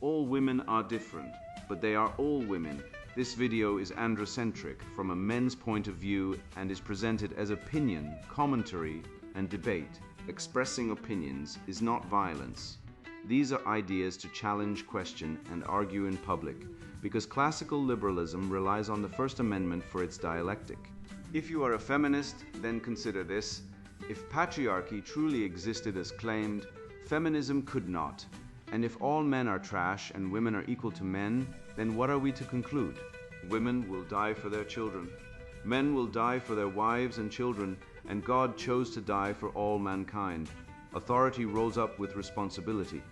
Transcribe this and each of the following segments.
All women are different, but they are all women. This video is androcentric from a men's point of view and is presented as opinion, commentary, and debate. Expressing opinions is not violence. These are ideas to challenge, question, and argue in public, because classical liberalism relies on the First Amendment for its dialectic. If you are a feminist, then consider this. If patriarchy truly existed as claimed, feminism could not. And if all men are trash and women are equal to men, then what are we to conclude? Women will die for their children. Men will die for their wives and children, and God chose to die for all mankind. Authority rolls up with responsibility.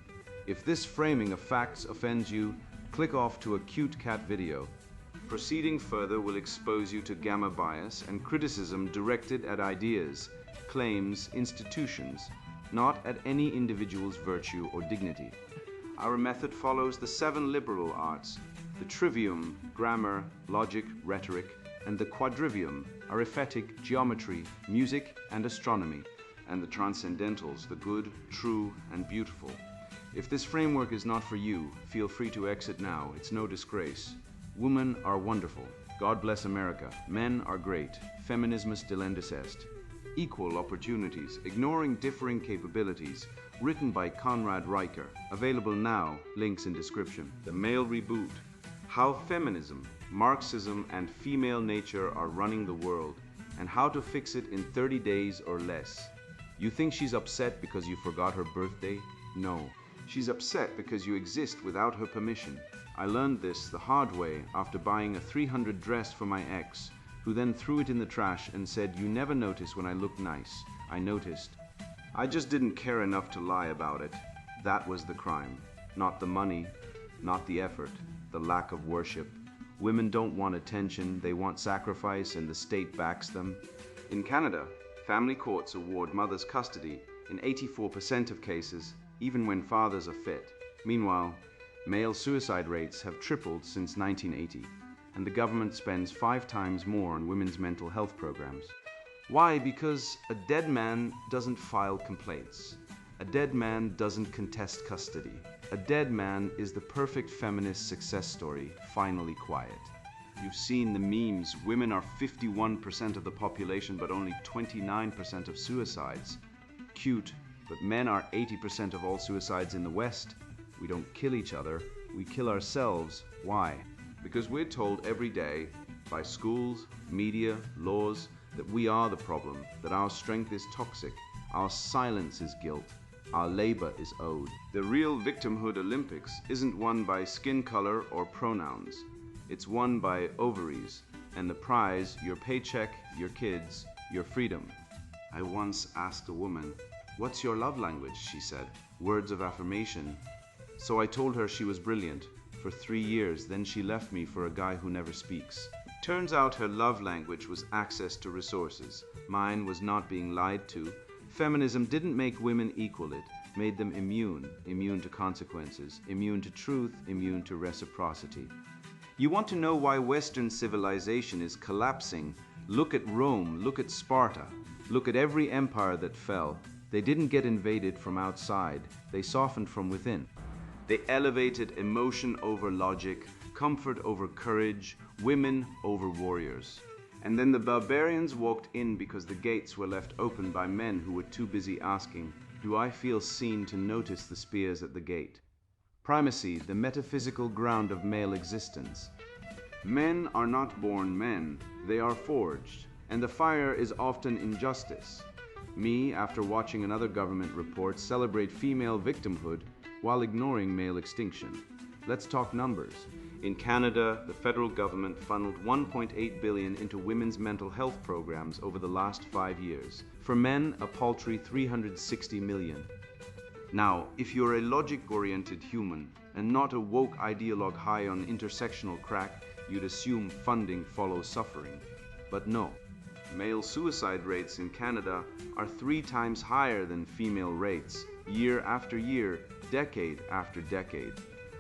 If this framing of facts offends you, click off to a cute cat video. Proceeding further will expose you to gamma bias and criticism directed at ideas, claims, institutions, not at any individual's virtue or dignity. Our method follows the 7 liberal arts, the trivium, grammar, logic, rhetoric, and the quadrivium, arithmetic, geometry, music, and astronomy, and the transcendentals, the good, true, and beautiful. If this framework is not for you, feel free to exit now. It's no disgrace. Women are wonderful. God bless America. Men are great. Feminismus delendis est. Equal opportunities, ignoring differing capabilities, written by Conrad Riker. Available now, links in description. The Male Reboot. How feminism, Marxism, and female nature are running the world, and how to fix it in 30 days or less. You think she's upset because you forgot her birthday? No. She's upset because you exist without her permission. I learned this the hard way after buying a $300 dress for my ex, who then threw it in the trash and said, "You never notice when I look nice." I noticed. I just didn't care enough to lie about it. That was the crime. Not the money, not the effort, the lack of worship. Women don't want attention, they want sacrifice, and the state backs them. In Canada, family courts award mothers custody in 84% of cases, even when fathers are fit. Meanwhile, male suicide rates have tripled since 1980, and the government spends 5 times more on women's mental health programs. Why? Because a dead man doesn't file complaints. A dead man doesn't contest custody. A dead man is the perfect feminist success story, finally quiet. You've seen the memes. Women are 51% of the population, but only 29% of suicides. Cute, but men are 80% of all suicides in the West. We don't kill each other, we kill ourselves. Why? Because we're told every day, by schools, media, laws, that we are the problem, that our strength is toxic, our silence is guilt, our labor is owed. The real victimhood Olympics isn't won by skin color or pronouns. It's won by ovaries, and the prize, your paycheck, your kids, your freedom. I once asked a woman, "What's your love language?" she said. "Words of affirmation." So I told her she was brilliant. For 3 years, then she left me for a guy who never speaks. Turns out her love language was access to resources. Mine was not being lied to. Feminism didn't make women equal, it made them immune to consequences, immune to truth, immune to reciprocity. You want to know why Western civilization is collapsing? Look at Rome, look at Sparta, look at every empire that fell. They didn't get invaded from outside, they softened from within. They elevated emotion over logic, comfort over courage, women over warriors. And then the barbarians walked in because the gates were left open by men who were too busy asking, "Do I feel seen to notice the spears at the gate?" Primacy, the metaphysical ground of male existence. Men are not born men, they are forged, and the fire is often injustice. Me, after watching another government report celebrate female victimhood while ignoring male extinction. Let's talk numbers. In Canada, the federal government funneled $1.8 billion into women's mental health programs over the last 5 years. For men, a paltry $360 million. Now, if you're a logic-oriented human and not a woke ideologue high on intersectional crack, you'd assume funding follows suffering. But no. Male suicide rates in Canada are 3 times higher than female rates, year after year, decade after decade.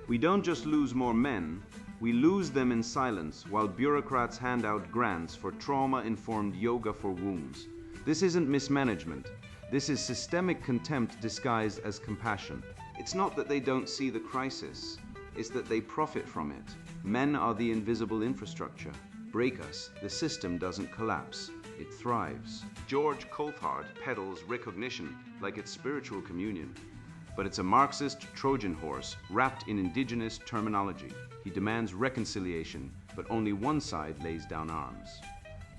We don't just lose more men, we lose them in silence while bureaucrats hand out grants for trauma-informed yoga for wombs. This isn't mismanagement. This is systemic contempt disguised as compassion. It's not that they don't see the crisis. is that they profit from it. Men are the invisible infrastructure. Break us, the system doesn't collapse, it thrives. George Coulthard peddles recognition like it's spiritual communion. But it's a Marxist Trojan horse wrapped in indigenous terminology. He demands reconciliation, but only one side lays down arms.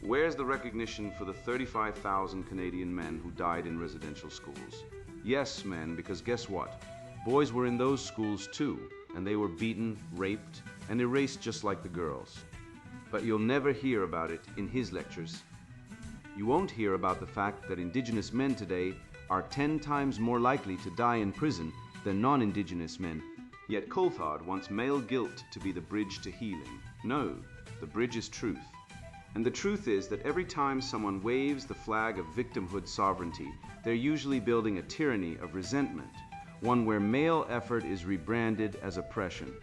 Where's the recognition for the 35,000 Canadian men who died in residential schools? Yes, men, because guess what? Boys were in those schools too, and they were beaten, raped, and erased just like the girls. But you'll never hear about it in his lectures. You won't hear about the fact that Indigenous men today are 10 times more likely to die in prison than non-Indigenous men. Yet Coulthard wants male guilt to be the bridge to healing. No, the bridge is truth. And the truth is that every time someone waves the flag of victimhood sovereignty, they're usually building a tyranny of resentment, one where male effort is rebranded as oppression,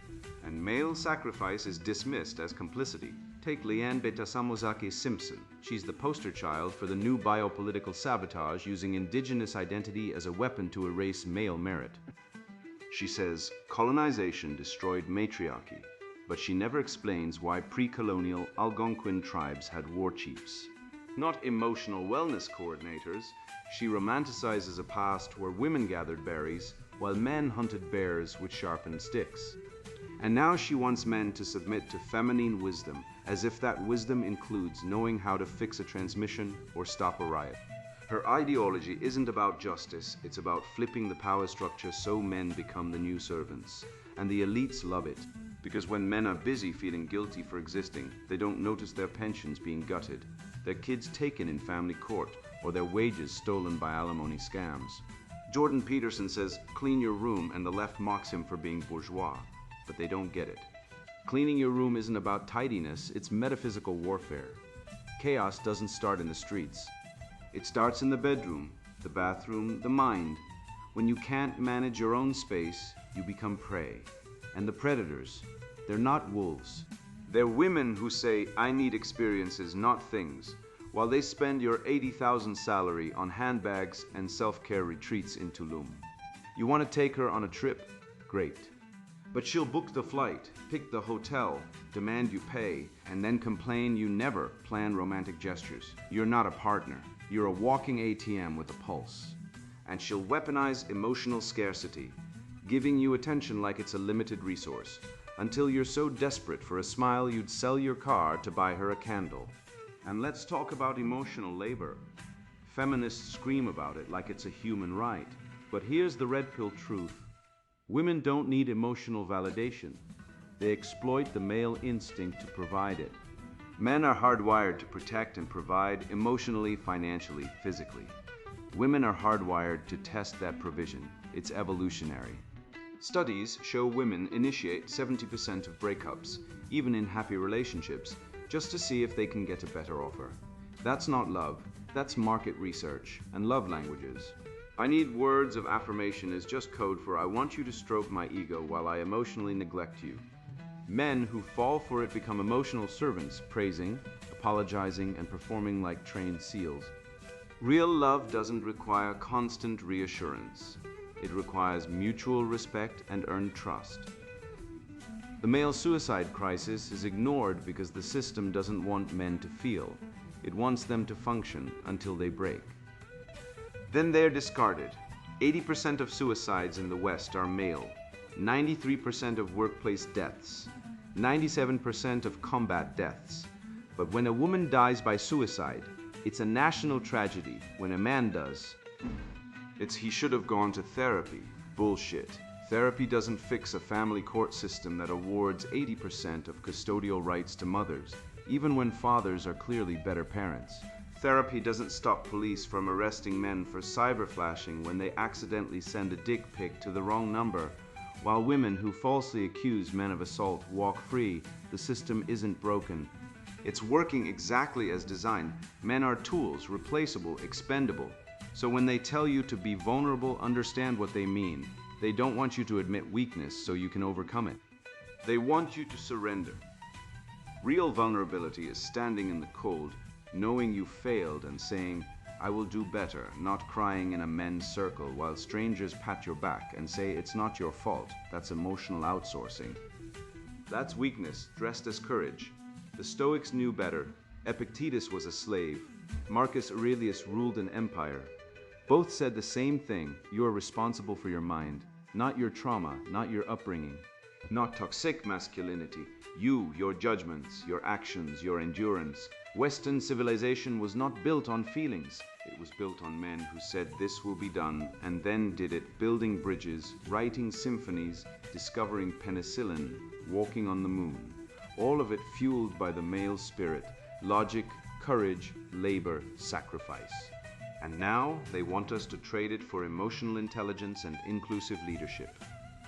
and male sacrifice is dismissed as complicity. Take Leanne Betasamozake Simpson. She's the poster child for the new biopolitical sabotage using indigenous identity as a weapon to erase male merit. She says colonization destroyed matriarchy, but she never explains why pre-colonial Algonquin tribes had war chiefs. Not emotional wellness coordinators, she romanticizes a past where women gathered berries while men hunted bears with sharpened sticks. And now she wants men to submit to feminine wisdom, as if that wisdom includes knowing how to fix a transmission or stop a riot. Her ideology isn't about justice, it's about flipping the power structure so men become the new servants. And the elites love it, because when men are busy feeling guilty for existing, they don't notice their pensions being gutted, their kids taken in family court, or their wages stolen by alimony scams. Jordan Peterson says, clean your room, and the left mocks him for being bourgeois. But they don't get it. Cleaning your room isn't about tidiness, it's metaphysical warfare. Chaos doesn't start in the streets. It starts in the bedroom, the bathroom, the mind. When you can't manage your own space, you become prey. And the predators, they're not wolves. They're women who say, I need experiences, not things, while they spend your $80,000 salary on handbags and self-care retreats in Tulum. You want to take her on a trip? Great. But she'll book the flight, pick the hotel, demand you pay, and then complain you never plan romantic gestures. You're not a partner. You're a walking ATM with a pulse. And she'll weaponize emotional scarcity, giving you attention like it's a limited resource, until you're so desperate for a smile you'd sell your car to buy her a candle. And let's talk about emotional labor. Feminists scream about it like it's a human right. But here's the red pill truth. Women don't need emotional validation. They exploit the male instinct to provide it. Men are hardwired to protect and provide emotionally, financially, physically. Women are hardwired to test that provision. It's evolutionary. Studies show women initiate 70% of breakups, even in happy relationships, just to see if they can get a better offer. That's not love, that's market research and love languages. I need words of affirmation is just code for I want you to stroke my ego while I emotionally neglect you. Men who fall for it become emotional servants, praising, apologizing, and performing like trained seals. Real love doesn't require constant reassurance. It requires mutual respect and earned trust. The male suicide crisis is ignored because the system doesn't want men to feel. It wants them to function until they break. Then they're discarded. 80% of suicides in the West are male, 93% of workplace deaths, 97% of combat deaths. But when a woman dies by suicide, it's a national tragedy. When a man does, it's he should have gone to therapy. Bullshit. Therapy doesn't fix a family court system that awards 80% of custodial rights to mothers, even when fathers are clearly better parents. Therapy doesn't stop police from arresting men for cyberflashing when they accidentally send a dick pic to the wrong number, while women who falsely accuse men of assault walk free. The system isn't broken. It's working exactly as designed. Men are tools, replaceable, expendable. So when they tell you to be vulnerable, understand what they mean. They don't want you to admit weakness so you can overcome it. They want you to surrender. Real vulnerability is standing in the cold, knowing you failed and saying, I will do better, not crying in a men's circle while strangers pat your back and say it's not your fault. That's emotional outsourcing. That's weakness dressed as courage. The Stoics knew better. Epictetus was a slave. Marcus Aurelius ruled an empire. Both said the same thing: you are responsible for your mind, not your trauma, not your upbringing. Not toxic masculinity. You, your judgments, your actions, your endurance. Western civilization was not built on feelings. It was built on men who said this will be done and then did it, building bridges, writing symphonies, discovering penicillin, walking on the moon. All of it fueled by the male spirit, logic, courage, labor, sacrifice. And now they want us to trade it for emotional intelligence and inclusive leadership.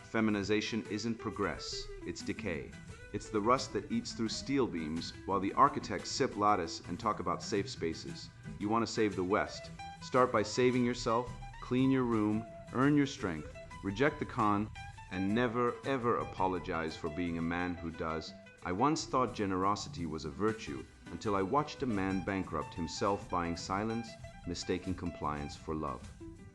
Feminization isn't progress, it's decay. It's the rust that eats through steel beams while the architects sip lattice and talk about safe spaces. You want to save the West. Start by saving yourself, clean your room, earn your strength, reject the con, and never ever apologize for being a man who does. I once thought generosity was a virtue until I watched a man bankrupt himself buying silence, mistaking compliance for love.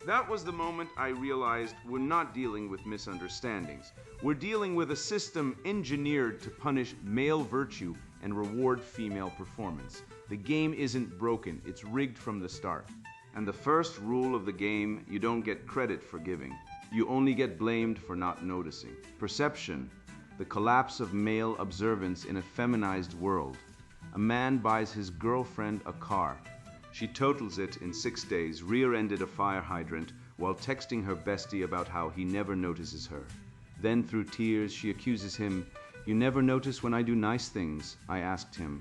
That was the moment I realized we're not dealing with misunderstandings. We're dealing with a system engineered to punish male virtue and reward female performance. The game isn't broken, it's rigged from the start. And the first rule of the game: you don't get credit for giving. You only get blamed for not noticing. Perception, the collapse of male observance in a feminized world. A man buys his girlfriend a car. She totals it in 6 days, rear-ended a fire hydrant while texting her bestie about how he never notices her. Then through tears she accuses him. "You never notice when I do nice things," I asked him.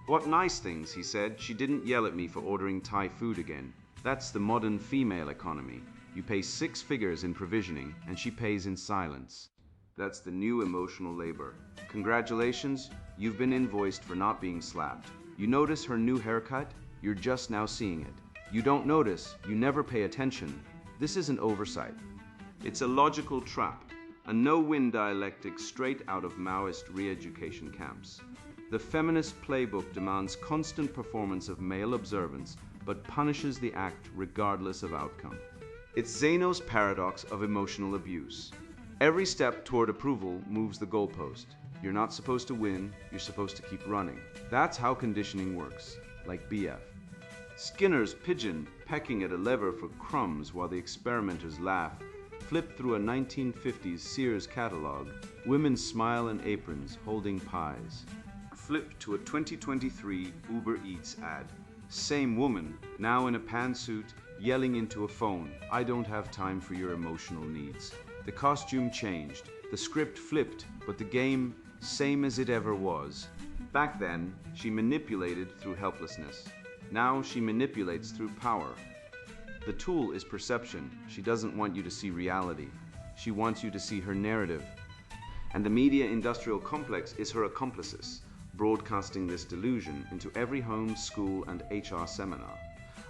"What nice things?" he said. "She didn't yell at me for ordering Thai food again." That's the modern female economy. You pay 6 figures in provisioning and she pays in silence. That's the new emotional labor. Congratulations, you've been invoiced for not being slapped. You notice her new haircut? You're just now seeing it. You don't notice, you never pay attention. This isn't oversight. It's a logical trap, a no-win dialectic straight out of Maoist re-education camps. The feminist playbook demands constant performance of male observance, but punishes the act regardless of outcome. It's Zeno's paradox of emotional abuse. Every step toward approval moves the goalpost. You're not supposed to win, you're supposed to keep running. That's how conditioning works, like BF. Skinner's pigeon pecking at a lever for crumbs while the experimenters laugh. Flip through a 1950s Sears catalog. Women smile in aprons, holding pies. Flip to a 2023 Uber Eats ad. Same woman, now in a pantsuit, yelling into a phone, "I don't have time for your emotional needs." The costume changed, the script flipped, but the game, same as it ever was. Back then, she manipulated through helplessness. Now she manipulates through power. The tool is perception. She doesn't want you to see reality. She wants you to see her narrative. And the media industrial complex is her accomplices, broadcasting this delusion into every home, school, and HR seminar.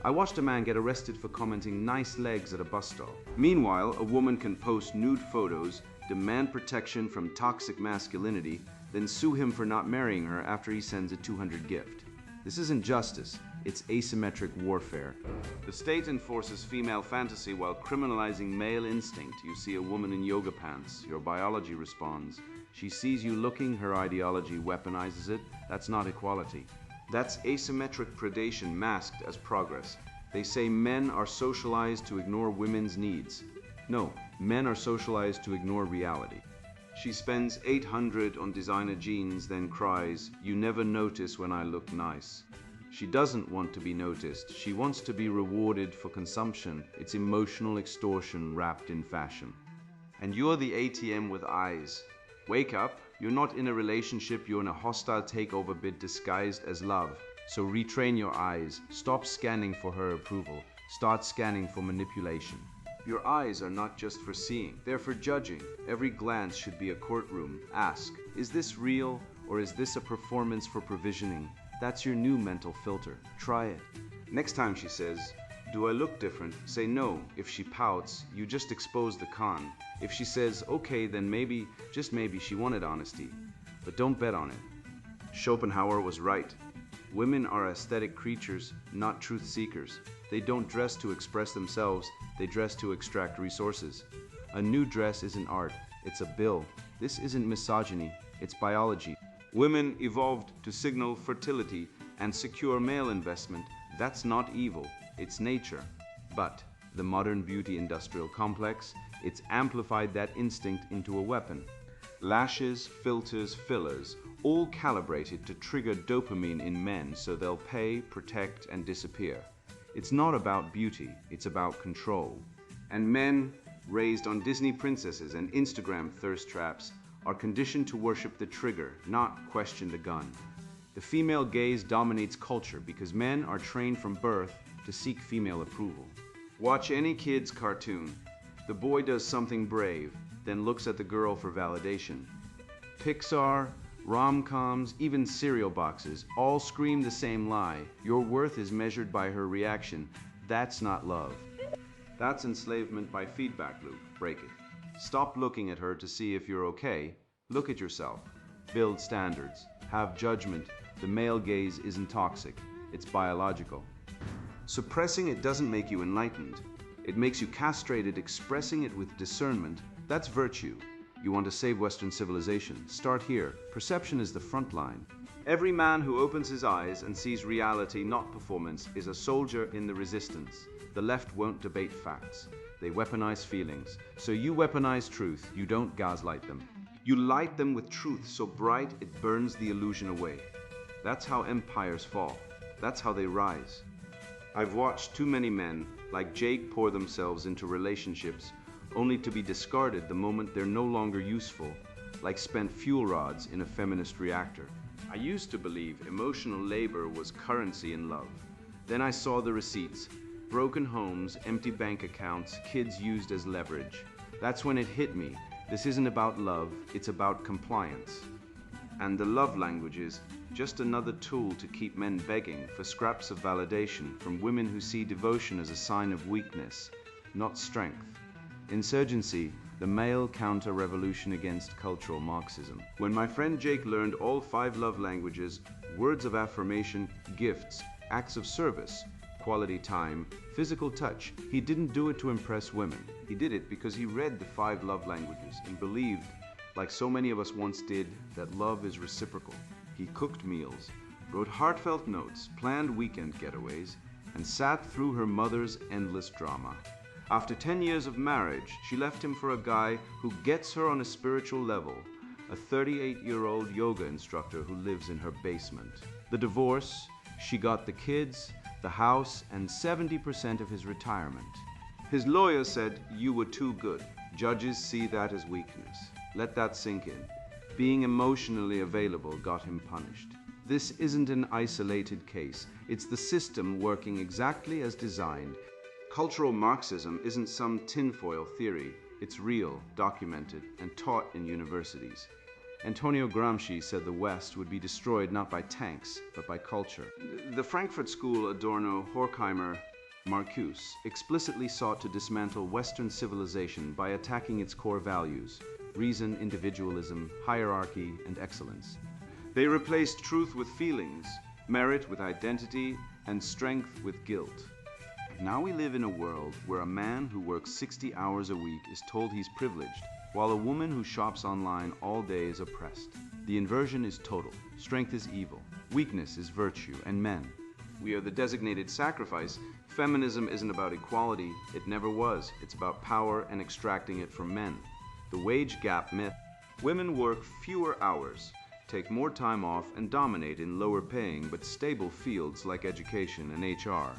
I watched a man get arrested for commenting "nice legs" at a bus stop. Meanwhile, a woman can post nude photos, demand protection from toxic masculinity, then sue him for not marrying her after he sends a $200 gift. This isn't justice, it's asymmetric warfare. The state enforces female fantasy while criminalizing male instinct. You see a woman in yoga pants, your biology responds. She sees you looking, her ideology weaponizes it. That's not equality. That's asymmetric predation masked as progress. They say men are socialized to ignore women's needs. No, men are socialized to ignore reality. She spends $800 on designer jeans, then cries, "You never notice when I look nice." She doesn't want to be noticed. She wants to be rewarded for consumption. It's emotional extortion wrapped in fashion. And you're the ATM with eyes. Wake up. You're not in a relationship. You're in a hostile takeover bid disguised as love. So retrain your eyes. Stop scanning for her approval. Start scanning for manipulation. Your eyes are not just for seeing. They're for judging. Every glance should be a courtroom. Ask, is this real or is this a performance for provisioning? That's your new mental filter. Try it. Next time she says, "Do I look different?" say no. If she pouts, you just expose the con. If she says, "Okay, then maybe, just maybe, she wanted honesty." But don't bet on it. Schopenhauer was right. Women are aesthetic creatures, not truth seekers. They don't dress to express themselves, they dress to extract resources. A new dress isn't art, it's a bill. This isn't misogyny, it's biology. Women evolved to signal fertility and secure male investment. That's not evil, it's nature. But the modern beauty industrial complex, it's amplified that instinct into a weapon. Lashes, filters, fillers, all calibrated to trigger dopamine in men so they'll pay, protect, and disappear. It's not about beauty, it's about control. And men, raised on Disney princesses and Instagram thirst traps, are conditioned to worship the trigger, not question the gun. The female gaze dominates culture because men are trained from birth to seek female approval. Watch any kid's cartoon. The boy does something brave, then looks at the girl for validation. Pixar, rom-coms, even cereal boxes, all scream the same lie. Your worth is measured by her reaction. That's not love. That's enslavement by feedback loop. Break it. Stop looking at her to see if you're okay. Look at yourself. Build standards. Have judgment. The male gaze isn't toxic. It's biological. Suppressing it doesn't make you enlightened. It makes you castrated. Expressing it with discernment, that's virtue. You want to save Western civilization? Start here. Perception is the front line. Every man who opens his eyes and sees reality, not performance, is a soldier in the resistance. The left won't debate facts. They weaponize feelings. So you weaponize truth. You don't gaslight them. You light them with truth so bright it burns the illusion away. That's how empires fall. That's how they rise. I've watched too many men, like Jake, pour themselves into relationships only to be discarded the moment they're no longer useful, like spent fuel rods in a feminist reactor. I used to believe emotional labor was currency in love. Then I saw the receipts: broken homes, empty bank accounts, kids used as leverage. That's when it hit me. This isn't about love, it's about compliance. And the love language is just another tool to keep men begging for scraps of validation from women who see devotion as a sign of weakness, not strength. Insurgency, the male counter-revolution against cultural Marxism. When my friend Jake learned all 5 love languages, words of affirmation, gifts, acts of service, quality time, physical touch, he didn't do it to impress women. He did it because he read the 5 love languages and believed, like so many of us once did, that love is reciprocal. He cooked meals, wrote heartfelt notes, planned weekend getaways, and sat through her mother's endless drama. After 10 years of marriage, she left him for a guy who gets her on a spiritual level, a 38-year-old yoga instructor who lives in her basement. The divorce, she got the kids, the house, and 70% of his retirement. His lawyer said, "You were too good." Judges see that as weakness. Let that sink in. Being emotionally available got him punished. This isn't an isolated case. It's the system working exactly as designed. Cultural Marxism isn't some tinfoil theory. It's real, documented, and taught in universities. Antonio Gramsci said the West would be destroyed not by tanks, but by culture. The Frankfurt School, Adorno, Horkheimer, Marcuse explicitly sought to dismantle Western civilization by attacking its core values: reason, individualism, hierarchy, and excellence. They replaced truth with feelings, merit with identity, and strength with guilt. Now we live in a world where a man who works 60 hours a week is told he's privileged, while a woman who shops online all day is oppressed. The inversion is total. Strength is evil. Weakness is virtue, and men. We are the designated sacrifice. Feminism isn't about equality. It never was. It's about power and extracting it from men. The wage gap myth. Women work fewer hours, take more time off, and dominate in lower paying but stable fields like education and HR.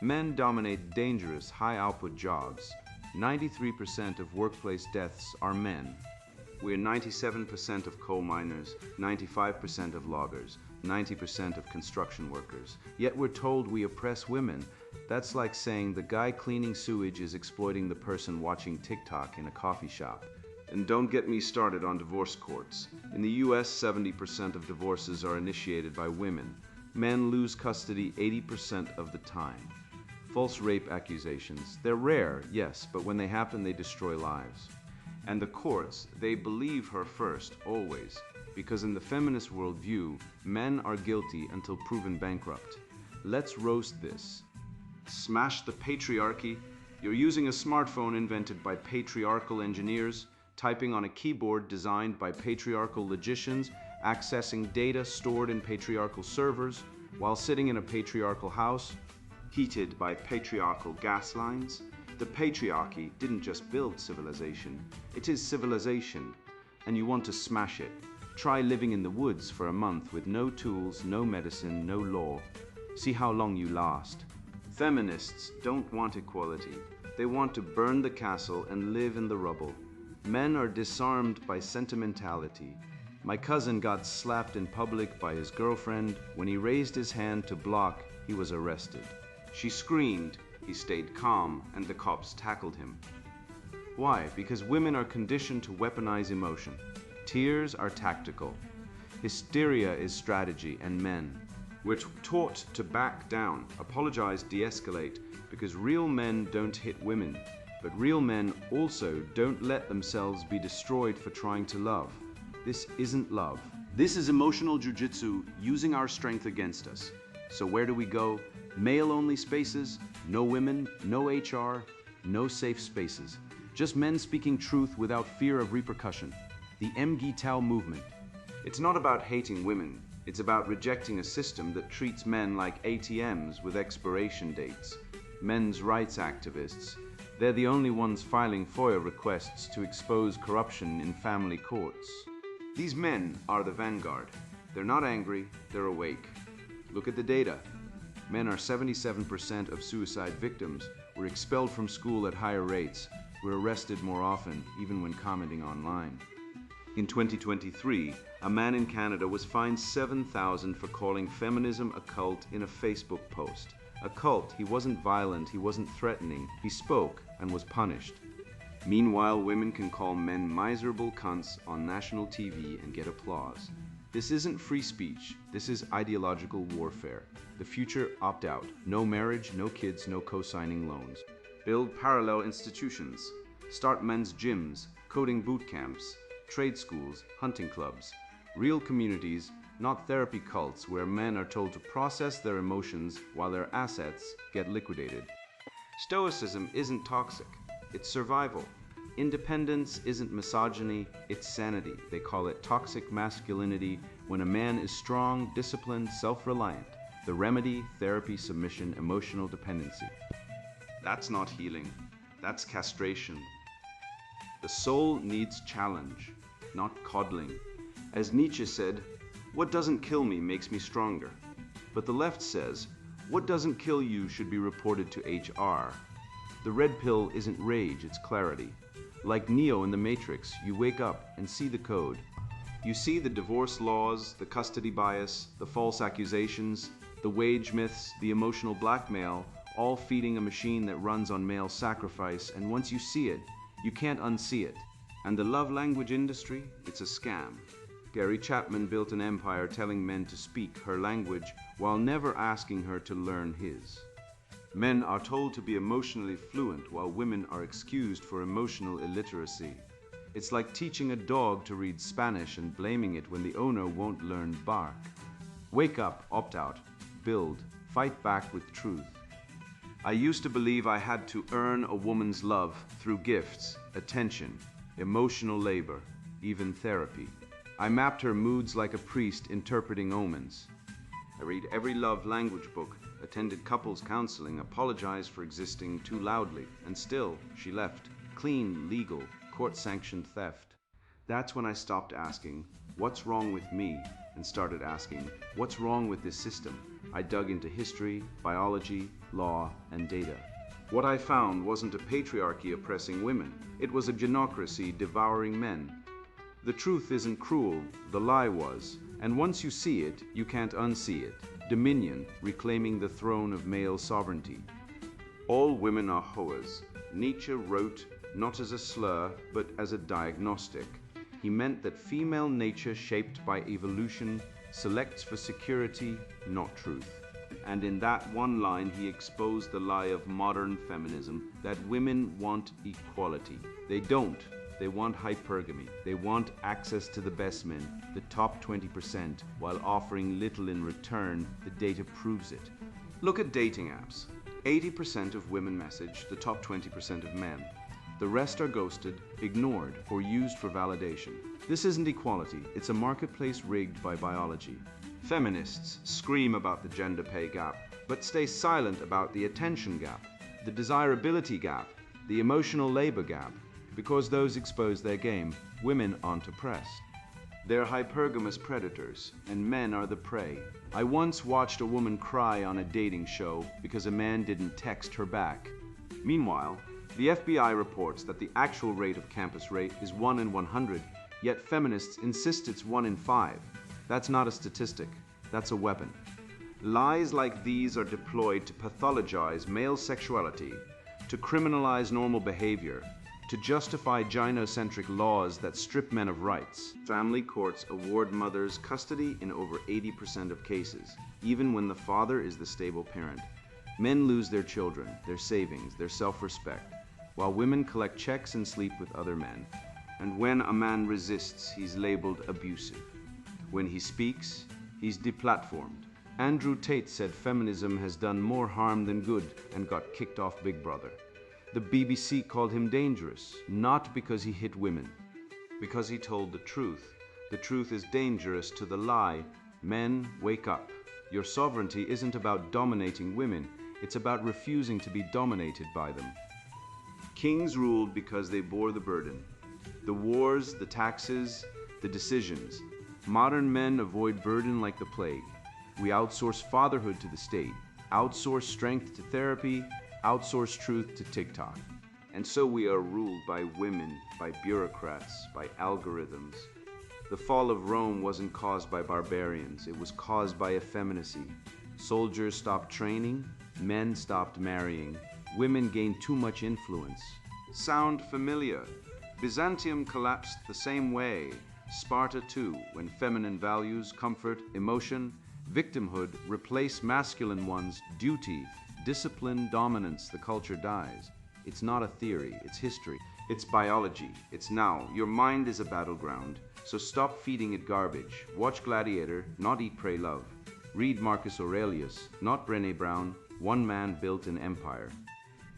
Men dominate dangerous, high-output jobs. 93% of workplace deaths are men. We're 97% of coal miners, 95% of loggers, 90% of construction workers. Yet we're told we oppress women. That's like saying the guy cleaning sewage is exploiting the person watching TikTok in a coffee shop. And don't get me started on divorce courts. In the US, 70% of divorces are initiated by women. Men lose custody 80% of the time. False rape accusations. They're rare, yes, but when they happen, they destroy lives. And the courts, they believe her first, always, because in the feminist worldview, men are guilty until proven bankrupt. Let's roast this. Smash the patriarchy. You're using a smartphone invented by patriarchal engineers, typing on a keyboard designed by patriarchal logicians, accessing data stored in patriarchal servers, while sitting in a patriarchal house, heated by patriarchal gas lines. The patriarchy didn't just build civilization, it is civilization, and you want to smash it. Try living in the woods for a month with no tools, no medicine, no law. See how long you last. Feminists don't want equality. They want to burn the castle and live in the rubble. Men are disarmed by sentimentality. My cousin got slapped in public by his girlfriend. When he raised his hand to block, he was arrested. She screamed. He stayed calm, and the cops tackled him. Why? Because women are conditioned to weaponize emotion. Tears are tactical. Hysteria is strategy, and men. We're taught to back down, apologize, de-escalate, because real men don't hit women, but real men also don't let themselves be destroyed for trying to love. This isn't love. This is emotional jujitsu using our strength against us. So where do we go? Male-only spaces, no women, no HR, no safe spaces. Just men speaking truth without fear of repercussion. The MGTOW movement. It's not about hating women. It's about rejecting a system that treats men like ATMs with expiration dates. Men's rights activists. They're the only ones filing FOIA requests to expose corruption in family courts. These men are the vanguard. They're not angry, they're awake. Look at the data. Men are 77% of suicide victims. We're expelled from school at higher rates. We're arrested more often, even when commenting online. In 2023, a man in Canada was fined $7,000 for calling feminism a cult in a Facebook post. A cult. He wasn't violent, he wasn't threatening. He spoke and was punished. Meanwhile, women can call men miserable cunts on national TV and get applause. This isn't free speech. This is ideological warfare. The future, opt out. No marriage, no kids, no co-signing loans. Build parallel institutions. Start men's gyms, coding boot camps, trade schools, hunting clubs. Real communities, not therapy cults where men are told to process their emotions while their assets get liquidated. Stoicism isn't toxic. It's survival. Independence isn't misogyny, it's sanity. They call it toxic masculinity when a man is strong, disciplined, self-reliant. The remedy, therapy, submission, emotional dependency. That's not healing. That's castration. The soul needs challenge, not coddling. As Nietzsche said, what doesn't kill me makes me stronger. But the left says, what doesn't kill you should be reported to HR. The red pill isn't rage, it's clarity. Like Neo in the Matrix, you wake up and see the code. You see the divorce laws, the custody bias, the false accusations, the wage myths, the emotional blackmail, all feeding a machine that runs on male sacrifice, and once you see it, you can't unsee it. And the love language industry, it's a scam. Gary Chapman built an empire telling men to speak her language while never asking her to learn his. Men are told to be emotionally fluent while women are excused for emotional illiteracy. It's like teaching a dog to read Spanish and blaming it when the owner won't learn bark. Wake up, opt out, build, fight back with truth. I used to believe I had to earn a woman's love through gifts, attention, emotional labor, even therapy. I mapped her moods like a priest interpreting omens. I read every love language book, attended couples counseling, apologized for existing too loudly, and still, she left. Clean, legal, court-sanctioned theft. That's when I stopped asking, what's wrong with me? And started asking, what's wrong with this system? I dug into history, biology, law, and data. What I found wasn't a patriarchy oppressing women. It was a genocracy devouring men. The truth isn't cruel, the lie was. And once you see it, you can't unsee it. Dominion, reclaiming the throne of male sovereignty. All women are hoas. Nietzsche wrote, not as a slur, but as a diagnostic. He meant that female nature, shaped by evolution, selects for security, not truth. And in that one line, he exposed the lie of modern feminism, that women want equality. They don't. They want hypergamy. They want access to the best men, the top 20%, while offering little in return. The data proves it. Look at dating apps. 80% of women message the top 20% of men. The rest are ghosted, ignored, or used for validation. This isn't equality, it's a marketplace rigged by biology. Feminists scream about the gender pay gap, but stay silent about the attention gap, the desirability gap, the emotional labor gap. Because those expose their game, women aren't oppressed. They're hypergamous predators, and men are the prey. I once watched a woman cry on a dating show because a man didn't text her back. Meanwhile, the FBI reports that the actual rate of campus rape is 1 in 100, yet feminists insist it's 1 in 5. That's not a statistic, that's a weapon. Lies like these are deployed to pathologize male sexuality, to criminalize normal behavior, to justify gynocentric laws that strip men of rights. Family courts award mothers custody in over 80% of cases, even when the father is the stable parent. Men lose their children, their savings, their self-respect, while women collect checks and sleep with other men. And when a man resists, he's labeled abusive. When he speaks, he's deplatformed. Andrew Tate said feminism has done more harm than good and got kicked off Big Brother. The BBC called him dangerous, not because he hit women, because he told the truth. The truth is dangerous to the lie. Men, wake up. Your sovereignty isn't about dominating women, it's about refusing to be dominated by them. Kings ruled because they bore the burden. The wars, the taxes, the decisions. Modern men avoid burden like the plague. We outsource fatherhood to the state, outsource strength to therapy, outsource truth to TikTok. And so we are ruled by women, by bureaucrats, by algorithms. The fall of Rome wasn't caused by barbarians, it was caused by effeminacy. Soldiers stopped training, men stopped marrying, women gained too much influence. Sound familiar? Byzantium collapsed the same way. Sparta too, when feminine values, comfort, emotion, victimhood replace masculine ones, duty, discipline, dominance, the culture dies. It's not a theory, it's history. It's biology, it's now. Your mind is a battleground, so stop feeding it garbage. Watch Gladiator, not Eat, Pray, Love. Read Marcus Aurelius, not Brené Brown. One man built an empire.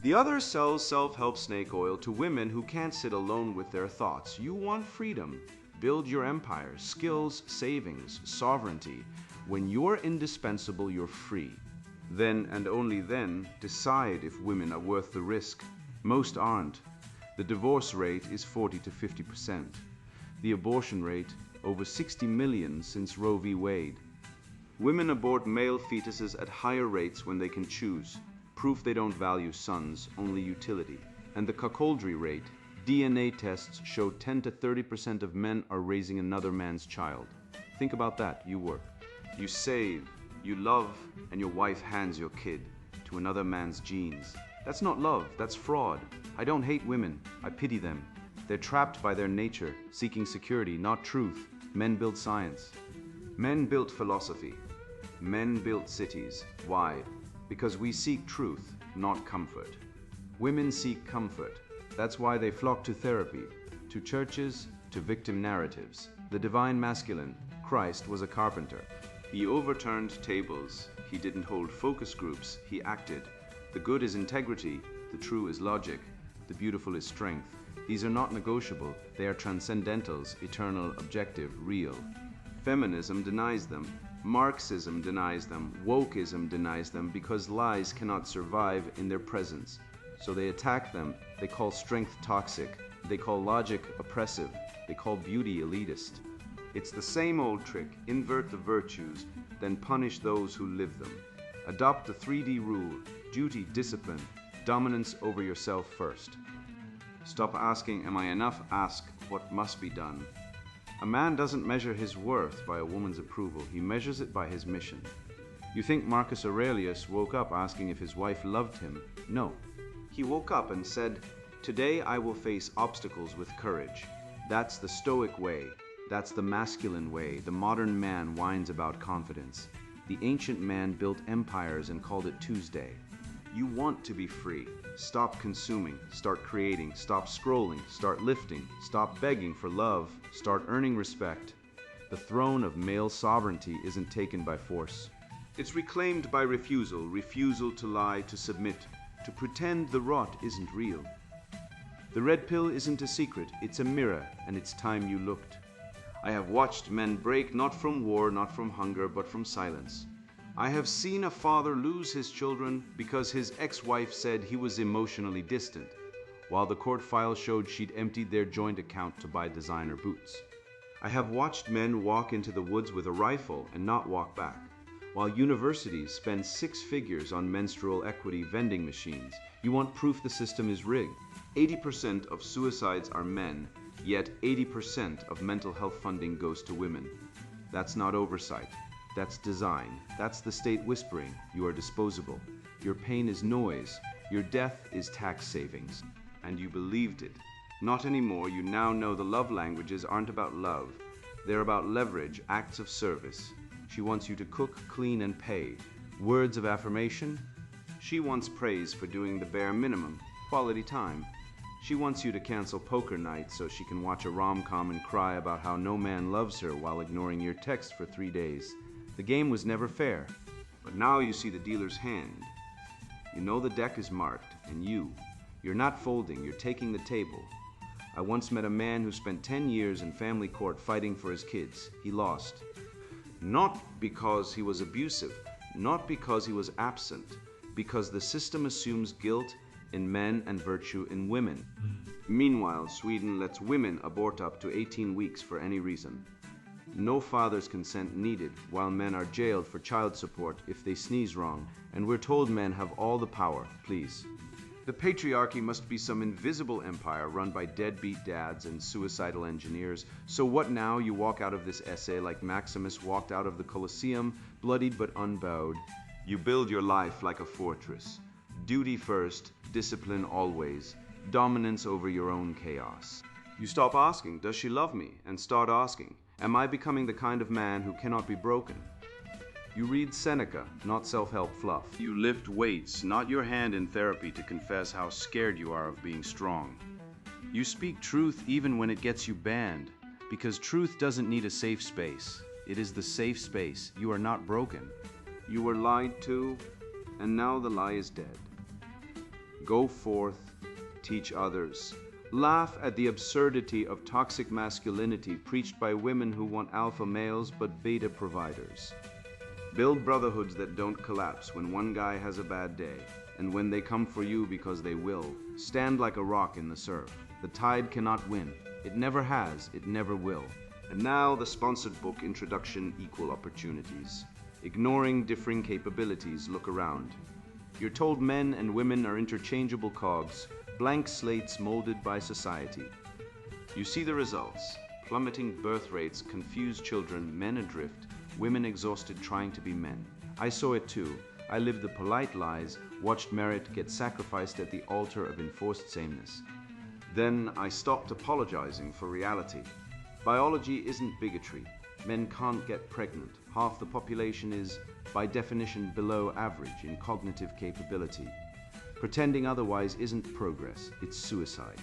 The other sells self-help snake oil to women who can't sit alone with their thoughts. You want freedom. Build your empire, skills, savings, sovereignty. When you're indispensable, you're free. Then, and only then, decide if women are worth the risk. Most aren't. The divorce rate is 40 to 50%. The abortion rate, over 60 million since Roe v. Wade. Women abort male fetuses at higher rates when they can choose. Proof they don't value sons, only utility. And the cuckoldry rate, DNA tests show 10 to 30% of men are raising another man's child. Think about that, you work. You save, you love, and your wife hands your kid to another man's genes. That's not love, that's fraud. I don't hate women, I pity them. They're trapped by their nature, seeking security, not truth. Men build science. Men built philosophy. Men built cities. Why? Because we seek truth, not comfort. Women seek comfort. That's why they flock to therapy, to churches, to victim narratives. The divine masculine, Christ, was a carpenter. He overturned tables. He didn't hold focus groups, he acted. The good is integrity, the true is logic, the beautiful is strength. These are not negotiable, they are transcendentals, eternal, objective, real. Feminism denies them. Marxism denies them. Wokeism denies them because lies cannot survive in their presence. So they attack them. They call strength toxic. They call logic oppressive. They call beauty elitist. It's the same old trick. Invert the virtues, then punish those who live them. Adopt the 3D rule. Duty, discipline, dominance over yourself first. Stop asking, am I enough? Ask, what must be done? A man doesn't measure his worth by a woman's approval. He measures it by his mission. You think Marcus Aurelius woke up asking if his wife loved him? No. He woke up and said, "Today I will face obstacles with courage." That's the Stoic way. That's the masculine way. The modern man whines about confidence. The ancient man built empires and called it Tuesday. You want to be free. Stop consuming, start creating, stop scrolling, start lifting, stop begging for love, start earning respect. The throne of male sovereignty isn't taken by force. It's reclaimed by refusal, refusal to lie, to submit, to pretend the rot isn't real. The red pill isn't a secret, it's a mirror, and it's time you looked. I have watched men break not from war, not from hunger, but from silence. I have seen a father lose his children because his ex-wife said he was emotionally distant, while the court file showed she'd emptied their joint account to buy designer boots. I have watched men walk into the woods with a rifle and not walk back, while universities spend 6 figures on menstrual equity vending machines. You want proof the system is rigged. 80% of suicides are men, yet 80% of mental health funding goes to women. That's not oversight. That's design. That's the state whispering, you are disposable. Your pain is noise. Your death is tax savings. And you believed it. Not anymore. You now know the love languages aren't about love. They're about leverage, acts of service. She wants you to cook, clean, and pay. Words of affirmation. She wants praise for doing the bare minimum, quality time. She wants you to cancel poker nights so she can watch a rom-com and cry about how no man loves her while ignoring your text for 3 days. The game was never fair, but now you see the dealer's hand. You know the deck is marked, and you're not folding, you're taking the table. I once met a man who spent 10 years in family court fighting for his kids. He lost. Not because he was abusive, not because he was absent, because the system assumes guilt in men and virtue in women. Meanwhile, Sweden lets women abort up to 18 weeks for any reason. No father's consent needed, while men are jailed for child support if they sneeze wrong, and we're told men have all the power, please. The patriarchy must be some invisible empire run by deadbeat dads and suicidal engineers. So what now? You walk out of this essay like Maximus walked out of the Colosseum, bloodied but unbowed. You build your life like a fortress. Duty first, discipline always, dominance over your own chaos. You stop asking, does she love me? And start asking, am I becoming the kind of man who cannot be broken? You read Seneca, not self-help fluff. You lift weights, not your hand in therapy to confess how scared you are of being strong. You speak truth even when it gets you banned, because truth doesn't need a safe space. It is the safe space. You are not broken. You were lied to, and now the lie is dead. Go forth, teach others. Laugh at the absurdity of toxic masculinity preached by women who want alpha males but beta providers. Build brotherhoods that don't collapse when one guy has a bad day, and when they come for you because they will. Stand like a rock in the surf. The tide cannot win. It never has, it never will. And now the sponsored book, Introduction, Equal Opportunities. Ignoring differing capabilities, look around. You're told men and women are interchangeable cogs, blank slates molded by society. You see the results. Plummeting birth rates, confused children, men adrift, women exhausted trying to be men. I saw it too. I lived the polite lies, watched merit get sacrificed at the altar of enforced sameness. Then I stopped apologizing for reality. Biology isn't bigotry. Men can't get pregnant. Half the population is, by definition, below average in cognitive capability. Pretending otherwise isn't progress, it's suicide.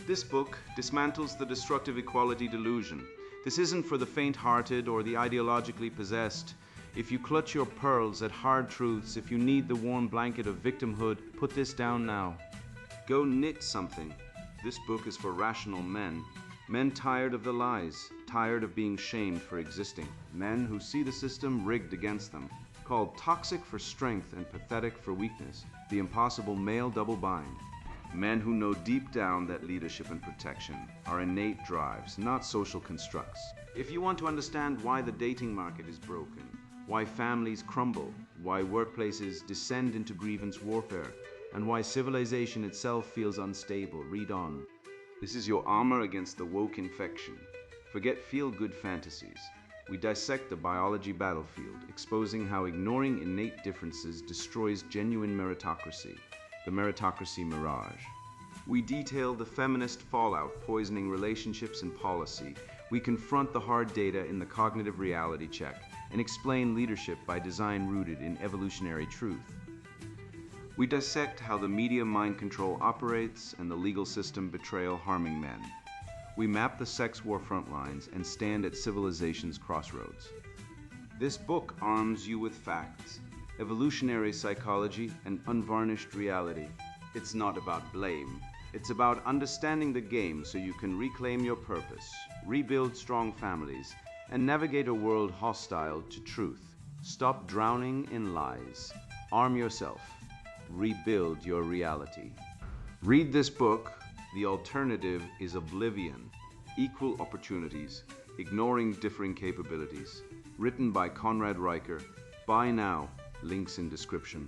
This book dismantles the destructive equality delusion. This isn't for the faint-hearted or the ideologically possessed. If you clutch your pearls at hard truths, if you need the warm blanket of victimhood, put this down now. Go knit something. This book is for rational men. Men tired of the lies, tired of being shamed for existing. Men who see the system rigged against them. Called toxic for strength and pathetic for weakness. The impossible male double bind. Men who know deep down that leadership and protection are innate drives, not social constructs. If you want to understand why the dating market is broken, why families crumble, why workplaces descend into grievance warfare, and why civilization itself feels unstable, read on. This is your armor against the woke infection. Forget feel-good fantasies. We dissect the biology battlefield, exposing how ignoring innate differences destroys genuine meritocracy, the meritocracy mirage. We detail the feminist fallout poisoning relationships and policy. We confront the hard data in the cognitive reality check and explain leadership by design rooted in evolutionary truth. We dissect how the media mind control operates and the legal system betrayal harming men. We map the sex war front lines and stand at civilization's crossroads. This book arms you with facts, evolutionary psychology, and unvarnished reality. It's not about blame. It's about understanding the game so you can reclaim your purpose, rebuild strong families, and navigate a world hostile to truth. Stop drowning in lies. Arm yourself. Rebuild your reality. Read this book. The alternative is oblivion. Equal opportunities, ignoring differing capabilities. Written by Conrad Riker. Buy now. Links in description.